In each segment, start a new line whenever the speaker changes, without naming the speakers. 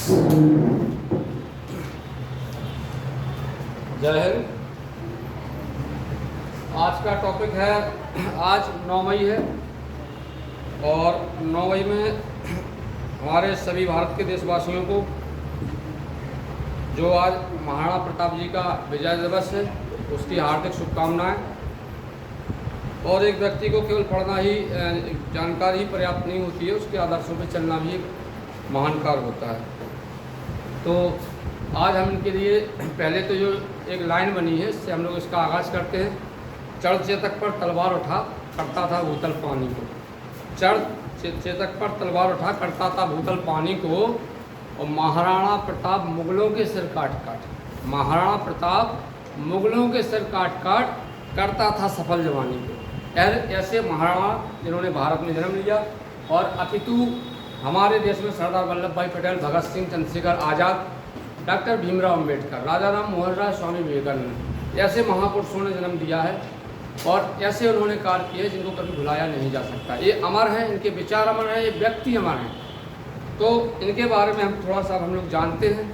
जय हिंद। आज का टॉपिक है, आज 9 मई है और 9 मई में हमारे सभी भारत के देशवासियों को, जो आज महाराणा प्रताप जी का विजय दिवस है, उसकी हार्दिक शुभकामनाएं। और एक व्यक्ति को केवल पढ़ना ही, जानकारी ही पर्याप्त नहीं होती है, उसके आदर्शों पर चलना भी एक महान कार्य होता है। तो आज हम इनके लिए पहले तो जो एक लाइन बनी है, इससे हम लोग इसका आगाज़ करते हैं। चढ़ चेतक पर तलवार उठा, करता था भूतल पानी को। चढ़ चेतक पर तलवार उठा, करता था भूतल पानी को, और महाराणा प्रताप मुगलों के सिर काट काट, महाराणा प्रताप मुगलों के सिर काट काट करता था सफल जवानी को। ऐसे महाराणा जिन्होंने भारत में जन्म लिया, और अपितु हमारे देश में सरदार वल्लभ भाई पटेल, भगत सिंह, चंद्रशेखर आज़ाद, डॉक्टर भीमराव अम्बेडकर, राजा राम मोहन राय, स्वामी विवेकानंद, ऐसे महापुरुषों ने जन्म दिया है और ऐसे उन्होंने कार्य किए जिनको कभी भुलाया नहीं जा सकता। ये अमर हैं, इनके विचार अमर हैं, ये व्यक्ति अमर हैं। तो इनके बारे में हम थोड़ा सा हम लोग जानते हैं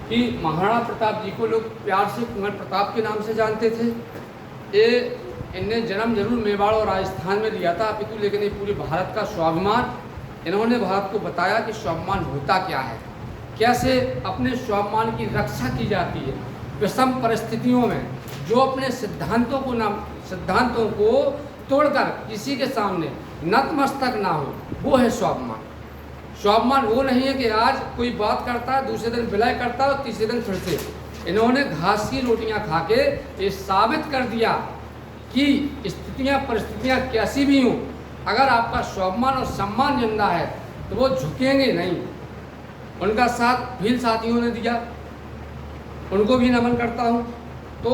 कि महाराणा प्रताप जी को लोग प्यार से कुंवर प्रताप के नाम से जानते थे। ये इनने जन्म जरूर मेवाड़ और राजस्थान में लिया था, अपितु लेकिन ये पूरे भारत का स्वाभिमान, इन्होंने भारत को बताया कि स्वाभिमान होता क्या है, कैसे अपने स्वाभिमान की रक्षा की जाती है विषम परिस्थितियों में। जो अपने सिद्धांतों को तोड़कर किसी के सामने नतमस्तक ना हो, वो है स्वाभिमान। स्वाभिमान वो नहीं है कि आज कोई बात करता है, दूसरे दिन विलय करता है और तीसरे दिन फिर से। इन्होंने घास की रोटियां खा के ये साबित कर दिया कि स्थितियां परिस्थितियां कैसी भी हों, अगर आपका स्वाभिमान और सम्मान जिंदा है तो वो झुकेंगे नहीं। उनका साथ भील साथियों ने दिया, उनको भी नमन करता हूँ। तो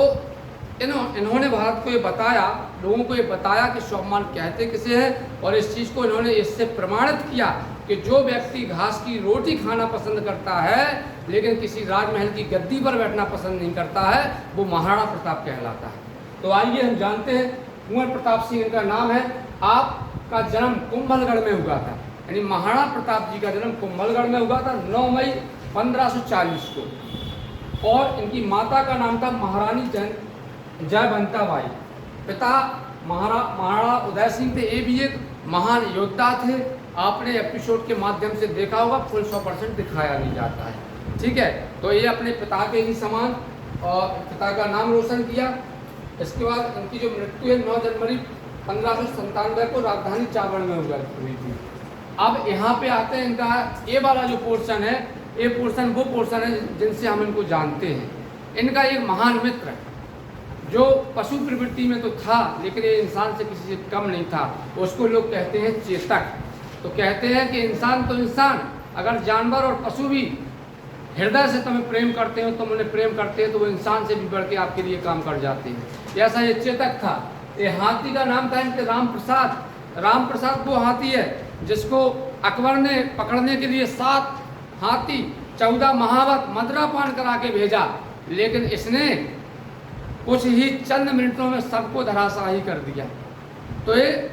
इन्होंने भारत को ये बताया, लोगों को ये बताया कि स्वाभिमान कहते किसे हैं, और इस चीज़ को इन्होंने इससे प्रमाणित किया कि जो व्यक्ति घास की रोटी खाना पसंद करता है लेकिन किसी राजमहल की गद्दी पर बैठना पसंद नहीं करता है, वो महाराणा प्रताप कहलाता है। तो आइए हम जानते हैं, कुंवर प्रताप सिंह इनका नाम है। आपका जन्म कुंभलगढ़ में हुआ था, यानी महाराणा प्रताप जी का जन्म कुंभलगढ़ में हुआ था 9 मई 1540 को। और इनकी माता का नाम था महारानी जयवंता बाई। पिता महाराणा उदय सिंह थे, ये भी एक महान योद्धा थे। आपने एपिसोड के माध्यम से देखा होगा, फुल 100% दिखाया नहीं जाता है, ठीक है। तो ये अपने पिता के ही समान और पिता का नाम रोशन किया। इसके बाद इनकी जो मृत्यु है 9 जनवरी 1597 को राजधानी चावड़ में हुई थी। अब यहाँ पे आते हैं, इनका ये वाला जो पोर्शन है, ये पोर्शन वो पोर्शन है जिनसे हम इनको जानते हैं। इनका एक महान मित्र जो पशु प्रवृत्ति में तो था लेकिन ये इंसान से किसी से कम नहीं था, उसको लोग कहते हैं चेतक। तो कहते हैं कि इंसान तो इंसान, अगर जानवर और पशु भी हृदय से तुम्हें प्रेम करते हो, तुम उन्हें प्रेम करते हो, तो वो इंसान से भी बढ़ के आपके लिए काम कर जाते हैं। ऐसा ये चेतक था। ये हाथी का नाम था इनके राम प्रसाद। राम प्रसाद वो हाथी है जिसको अकबर ने पकड़ने के लिए 7 हाथी 14 महावत मदरापान करा के भेजा, लेकिन इसने कुछ ही चंद मिनटों में सबको धराशाही कर दिया। तो ये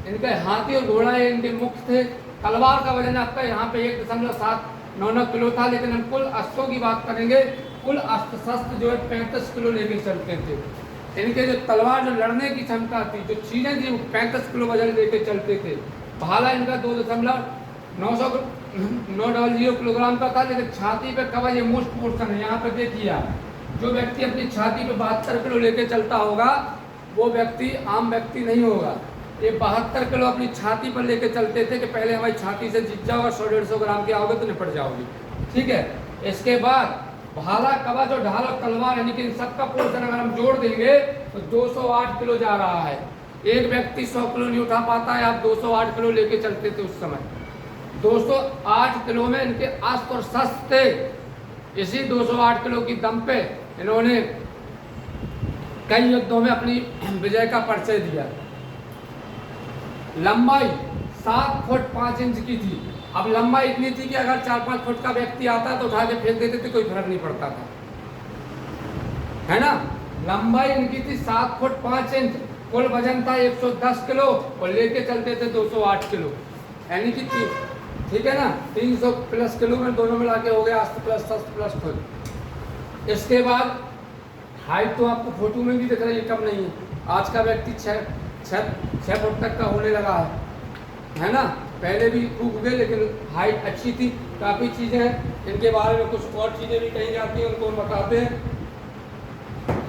इनके हाथी और घोड़ा ये इनके मुख्य थे। तलवार का वजन आपका यहाँ पे 1.799 किलो था, लेकिन हम कुल अस्त्रों की बात करेंगे, कुल अस्त्र शस्त्र जो है 35 किलो लेके चलते थे। इनके जो तलवार, जो लड़ने की क्षमता थी, जो चीज़ें थी, वो 35 किलो वजन लेके चलते थे। भाला इनका 2.900 किलोग्राम का था, लेकिन छाती पे कवच, ये मोस्ट पोर्शन है, यहाँ पे देखिए आप, जो व्यक्ति अपनी छाती पे 72 किलो लेके चलता होगा वो व्यक्ति आम व्यक्ति नहीं होगा। ये 72 किलो अपनी छाती पर लेके चलते थे कि पहले हमारी छाती से जीत जाओ और 100-150 ग्राम के आओगे तो निपट जाओगे, ठीक है। इसके बाद भाला, कवच और ढाल और तलवार, यानी कि इन सबका पोर्शन अगर हम जोड़ देंगे तो 208 किलो जा रहा है। एक व्यक्ति 100 किलो नहीं उठा पाता है, आप 208 किलो लेके चलते थे उस समय। 208 किलो में इनके अस्त्र और शस्त्र थे। इसी 208 किलो की दम पे इन्होंने कई युद्धों में अपनी विजय का परिचय दिया। लंबाई 7 फुट 5 इंच की थी। अब लंबाई इतनी थी कि अगर 4-5 फुट का व्यक्ति आता तो उठा के फेंक देते थे, कोई फर्क नहीं पड़ता था, है ना। लंबाई इनकी थी 7 फुट 5 इंच। कुल वजन था 110 किलो और लेके चलते थे 208 किलो, यानी कि ठीक है ना, 300 प्लस किलो में दोनों मिला के हो गया 80 प्लस 60 प्लस खुद। इसके बाद हाइट तो आपको फोटो में भी दिख रही है, कम नहीं है। आज का व्यक्ति 6 फुट तक का होने लगा है ना। पहले भी खूब गए लेकिन हाइट अच्छी थी। काफ़ी चीज़ें हैं, इनके बारे में कुछ और चीज़ें भी कही जाती हैं, उनको हम बताते हैं।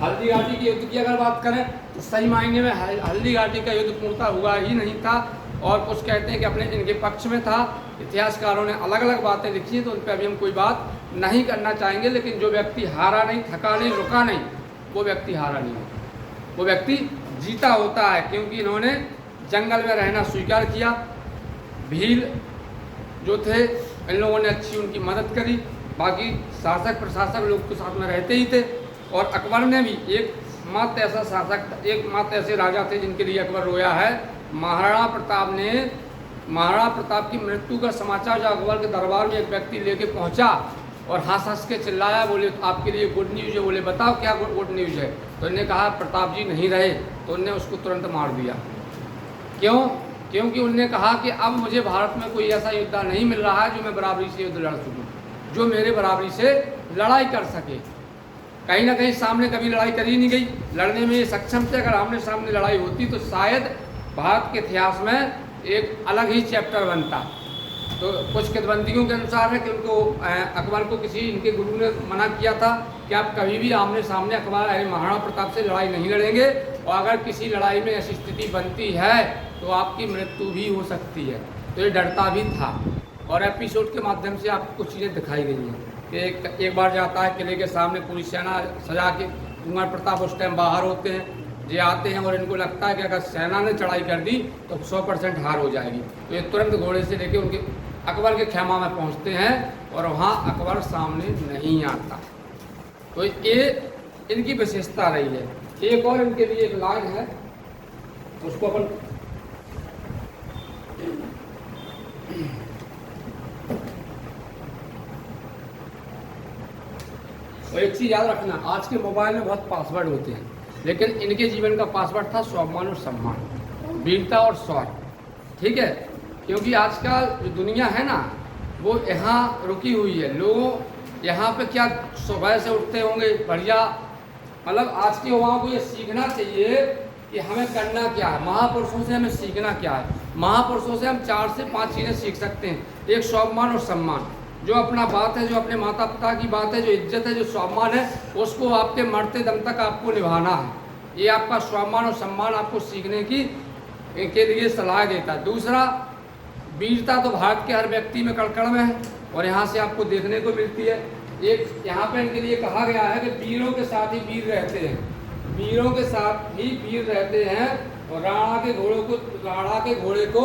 हल्दी घाटी के युद्ध की अगर बात करें तो सही मायने में हल्दी घाटी का युद्ध पूर्णतः हुआ ही नहीं था, और कुछ कहते हैं कि अपने इनके पक्ष में था। इतिहासकारों ने अलग अलग बातें लिखी हैं, तो उन पर अभी हम कोई बात नहीं करना चाहेंगे। लेकिन जो व्यक्ति हारा नहीं, थका नहीं, रुका नहीं, वो व्यक्ति हारा नहीं होता, वो व्यक्ति जीता होता है, क्योंकि इन्होंने जंगल में रहना स्वीकार किया। भील जो थे इन लोगों ने अच्छी उनकी मदद करी, बाकी शासक प्रशासक लोग तो साथ में रहते ही थे। और अकबर ने भी एकमात्र ऐसा शासक, एकमात्र ऐसे राजा थे जिनके लिए अकबर रोया है। महाराणा प्रताप ने, महाराणा प्रताप की मृत्यु का समाचार जब अकबर के दरबार में एक व्यक्ति लेके पहुंचा और हंस हंस के चिल्लाया, बोले आपके लिए गुड न्यूज़ है। बोले बताओ क्या गुड न्यूज़ है। तो उन्होंने कहा प्रताप जी नहीं रहे, तो उन्होंने उसको तुरंत मार दिया। क्यों? क्योंकि उन्होंने कहा कि अब मुझे भारत में कोई ऐसा योद्धा नहीं मिल रहा है जो मैं बराबरी से युद्ध लड़ सकूँ, जो मेरे बराबरी से लड़ाई कर सके। कहीं ना कहीं सामने कभी लड़ाई करी नहीं गई, लड़ने में ये सक्षम थे। अगर आमने सामने लड़ाई होती तो शायद भारत के इतिहास में एक अलग ही चैप्टर बनता। तो कुछ कितबंदियों के अनुसार है कि उनको अकबर को किसी इनके गुरु ने मना किया था कि आप कभी भी आमने सामने अकबर महाराणा प्रताप से लड़ाई नहीं लड़ेंगे, और अगर किसी लड़ाई में ऐसी स्थिति बनती है तो आपकी मृत्यु भी हो सकती है। तो ये डरता भी था। और एपिसोड के माध्यम से आपको कुछ चीज़ें दिखाई गई हैं कि एक बार जाता है किले के सामने पूरी सेना सजा के, कुंवर प्रताप उस टाइम बाहर होते हैं, ये आते हैं और इनको लगता है कि अगर सेना ने चढ़ाई कर दी तो 100% हार हो जाएगी। तो ये तुरंत घोड़े से लेके उनके अकबर के खेमा में पहुंचते हैं और वहाँ अकबर सामने नहीं आता। तो ये इनकी विशेषता रही है। एक और इनके लिए एक लाइन है, उसको अपन और एक चीज़ याद रखना, आज के मोबाइल में बहुत पासवर्ड होते हैं, लेकिन इनके जीवन का पासवर्ड था स्वाभिमान और सम्मान, वीरता और शौर्य। ठीक है, क्योंकि आजकल जो दुनिया है ना वो यहाँ रुकी हुई है। लोग यहाँ पे क्या सुबह से उठते होंगे बढ़िया, मतलब आज के युवाओं को ये सीखना चाहिए कि हमें करना क्या है, महापुरुषों से हमें सीखना क्या है। महापुरुषों से हम 4 से 5 चीज़ें सीख सकते हैं। एक स्वाभिमान और सम्मान, जो अपना बात है, जो अपने माता पिता की बात है, जो इज्जत है, जो स्वाभिमान है, उसको आपके मरते दम तक आपको निभाना है। ये आपका स्वाभिमान और सम्मान आपको सीखने की के लिए सलाह देता है। दूसरा, वीरता तो भारत के हर व्यक्ति में कड़कड़ में है और यहाँ से आपको देखने को मिलती है। एक यहाँ पे इनके लिए कहा गया है कि वीरों के साथ ही वीर रहते हैं, वीरों के साथ ही वीर रहते हैं। और राणा के घोड़े को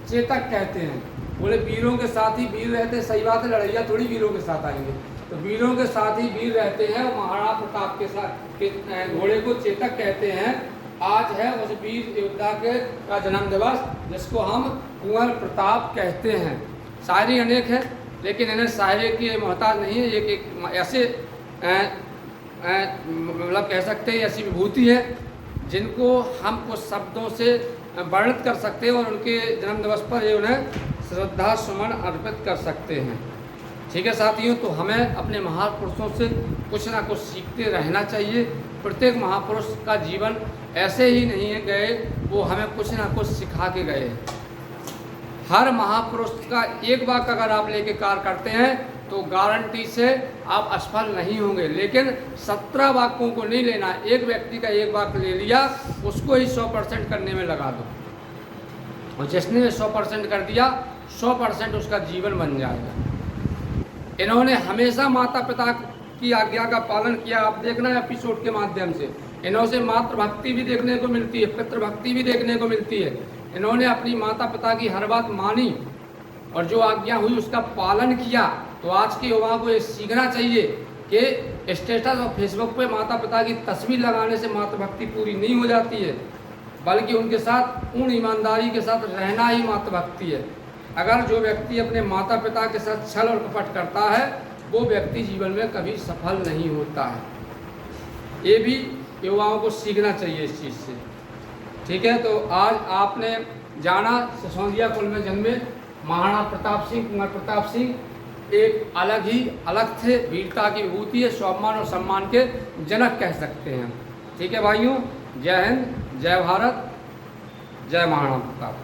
चेतक कहते हैं। बोले वीरों के साथ ही वीर रहते हैं, सही बात है, लड़ैया थोड़ी वीरों के साथ आएंगे। तो वीरों के साथ ही वीर रहते हैं। महाराणा प्रताप के साथ के घोड़े को चेतक कहते हैं। आज है उस वीर योद्धा का जन्म दिवस, जिसको हम कुंवर प्रताप कहते हैं। शायरी अनेक है, लेकिन इन्हें शायरी की मोहताज नहीं है। एक ऐसे मतलब कह सकते हैं ऐसी विभूति है जिनको हम कुछ शब्दों से वर्णित कर सकते हैं और उनके जन्म दिवस पर ये उन्हें श्रद्धा सुमन अर्पित कर सकते हैं। ठीक है साथियों, तो हमें अपने महापुरुषों से कुछ ना कुछ सीखते रहना चाहिए। प्रत्येक महापुरुष का जीवन ऐसे ही नहीं है गए, वो हमें कुछ ना कुछ सिखा के गए। हर महापुरुष का एक वाक्य अगर आप लेके कार्य करते हैं तो गारंटी से आप असफल नहीं होंगे। लेकिन 17 वाक्यों को नहीं लेना, एक व्यक्ति का एक वाक्य ले लिया, उसको ही 100% करने में लगा दो, और जिसने 100% कर दिया 100% उसका जीवन बन जाएगा। इन्होंने हमेशा माता पिता की आज्ञा का पालन किया। आप देखना है एपिसोड के माध्यम से इन्हों से मातृभक्ति भी देखने को मिलती है, पितृभक्ति भी देखने को मिलती है। इन्होंने अपनी माता पिता की हर बात मानी और जो आज्ञा हुई उसका पालन किया। तो आज के युवाओं को ये सीखना चाहिए कि स्टेटस और फेसबुक पे माता पिता की तस्वीर लगाने से मातृभक्ति पूरी नहीं हो जाती है, बल्कि उनके साथ पूर्ण ईमानदारी के साथ रहना ही मातृभक्ति है। अगर जो व्यक्ति अपने माता पिता के साथ छल और कपट करता है वो व्यक्ति जीवन में कभी सफल नहीं होता है। ये भी युवाओं को सीखना चाहिए इस चीज़ से। ठीक है, तो आज आपने जाना सिसोदिया कुल में जन्मे महाराणा प्रताप सिंह, कुंवर प्रताप सिंह एक अलग थे, वीरता की विभूति है, स्वाभिमान और सम्मान के जनक कह सकते हैं। ठीक है भाइयों, जय हिंद, जय भारत, जय महाराणा प्रताप।